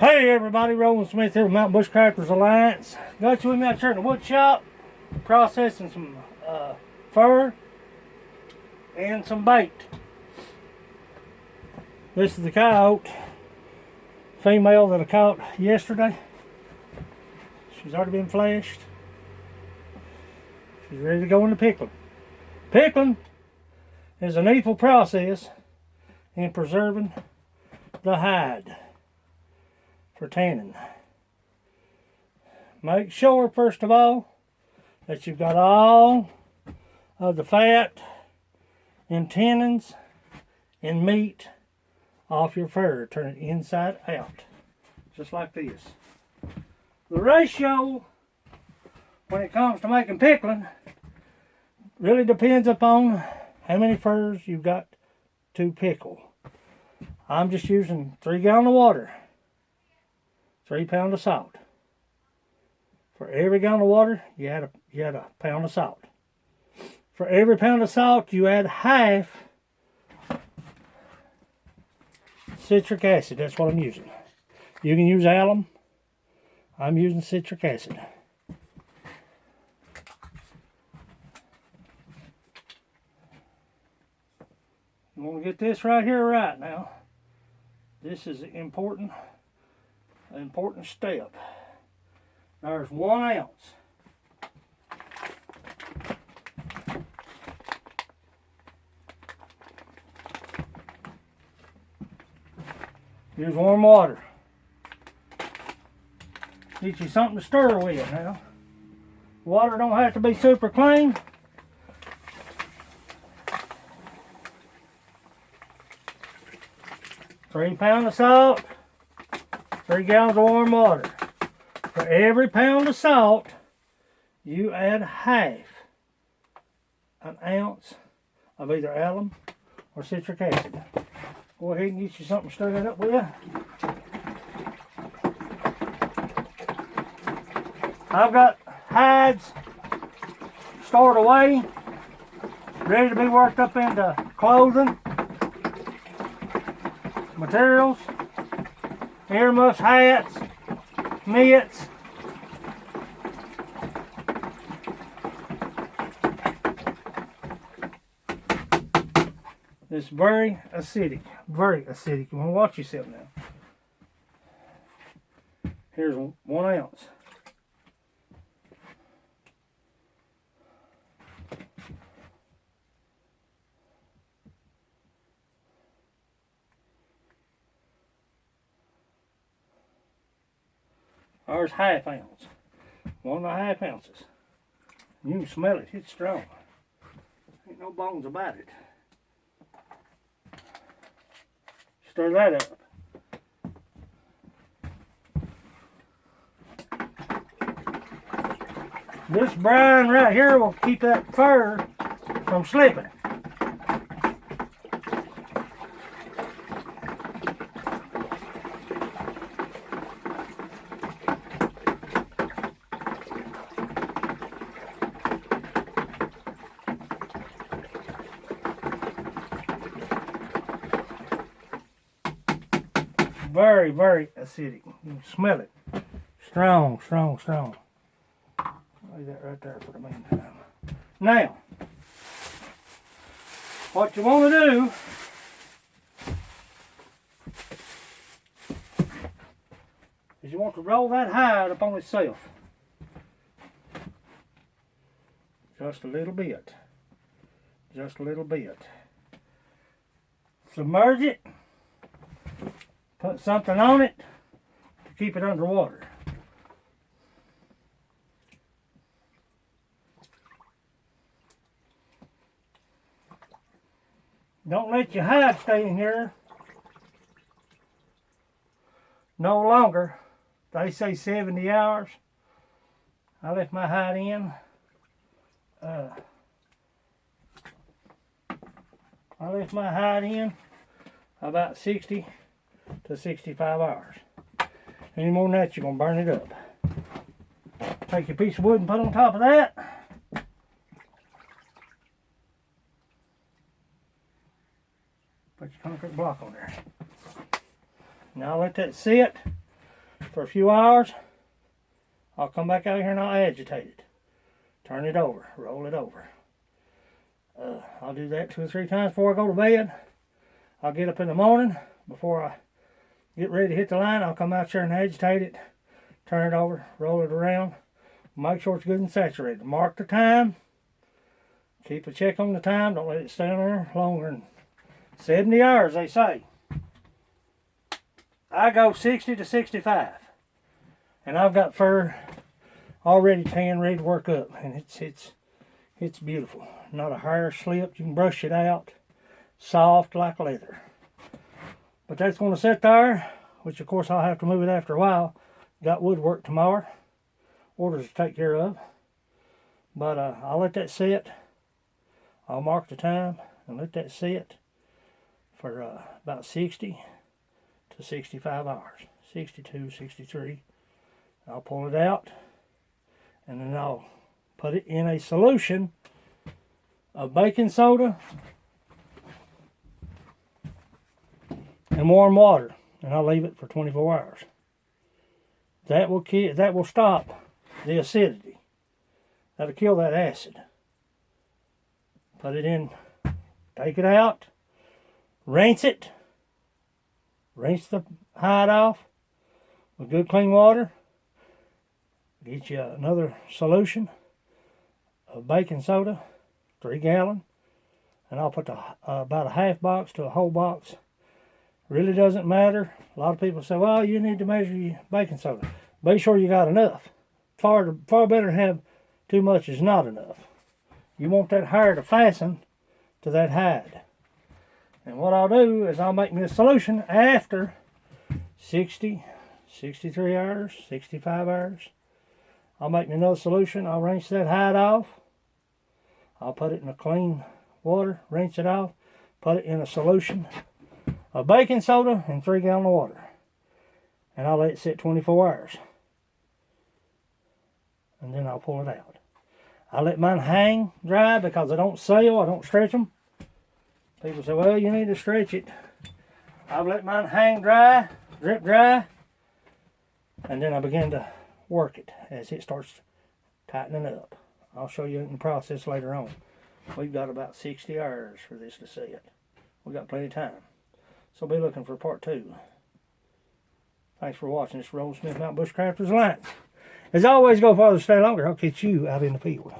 Hey everybody, Roland Smith here with Mountain Bushcrafters Alliance. Got you with me out here in the wood shop, processing some fur and some bait. This is the coyote female that I caught yesterday. She's already been fleshed. She's ready to go into pickling. Pickling is a needful process in preserving the hide for tanning. Make sure, first of all, that you've got all of the fat and tannins and meat off your fur. Turn it inside out, just like this. The ratio when it comes to making pickling really depends upon how many furs you've got to pickle. I'm just using 3 gallons of water, 3 pounds of salt. For every gallon of water, you add a pound of salt. For every pound of salt, you add half citric acid. That's what I'm using. You can use alum. I'm using citric acid. You want to get this right here right now. This is an important step. There's 1 ounce. Use warm water. Get you something to stir with now. Water don't have to be super clean. Three pounds of salt, 3 gallons of warm water. For every pound of salt, you add half an ounce of either alum or citric acid. Go ahead and get you something to stir that up with. I've got hides stored away, ready to be worked up into clothing, materials, earmuffs, hats, mitts. It's very acidic, very acidic. You want to watch yourself now. Here's 1 ounce. There's half ounce. 1.5 ounces. You can smell it. It's strong. Ain't no bones about it. Stir that up. This brine right here will keep that fur from slipping. Very, very acidic. You can smell it. Strong, strong, strong. Leave that right there for the meantime. Now, what you want to do is you want to roll that hide up on itself. Just a little bit. Just a little bit. Submerge it. Put something on it to keep it underwater. Don't let your hide stay in here no longer. They say 70 hours. I left my hide in. About 60 to 65 hours. Any more than that, you're going to burn it up. Take your piece of wood and put on top of that. Put your concrete block on there. Now let that sit for a few hours. I'll come back out here and I'll agitate it. Turn it over, roll it over. I'll do that 2 or 3 times before I go to bed. I'll get up in the morning before I get ready to hit the line. I'll come out there and agitate it, turn it over, roll it around. Make sure it's good and saturated. Mark the time. Keep a check on the time. Don't let it stay on there longer than 70 hours, they say. I go 60 to 65. And I've got fur already tan, ready to work up. And it's beautiful. Not a hair slipped. You can brush it out. Soft like leather. But that's going to sit there, which of course I'll have to move it after a while. Got woodwork tomorrow. Orders to take care of. But I'll let that sit. I'll mark the time and let that sit for about 60 to 65 hours. 62, 63. I'll pull it out and then I'll put it in a solution of baking soda and warm water, and I'll leave it for 24 hours. That will stop the acidity. That'll kill that acid. Put it in, take it out, rinse it, rinse the hide off with good clean water. Get you another solution of baking soda, 3 gallon, and I'll put about a half box to a whole box. Really doesn't matter. A lot of people say, well, you need to measure your baking soda. Be sure you got enough. Far better to have too much is not enough. You want that hair to fasten to that hide. And what I'll do is I'll make me a solution after 60, 63 hours, 65 hours. I'll make me another solution. I'll rinse that hide off. I'll put it in a clean water, rinse it off, put it in a solution of baking soda and 3 gallons of water. And I'll let it sit 24 hours. And then I'll pull it out. I let mine hang dry because I don't seal, I don't stretch them. People say, well, you need to stretch it. I've let mine hang dry, drip dry, and then I begin to work it as it starts tightening up. I'll show you in the process later on. We've got about 60 hours for this to sit. We've got plenty of time. So be looking for part 2. Thanks for watching this Roll Smith Mountain Bushcrafters Alliance. As always, go farther, stay longer. I'll catch you out in the field.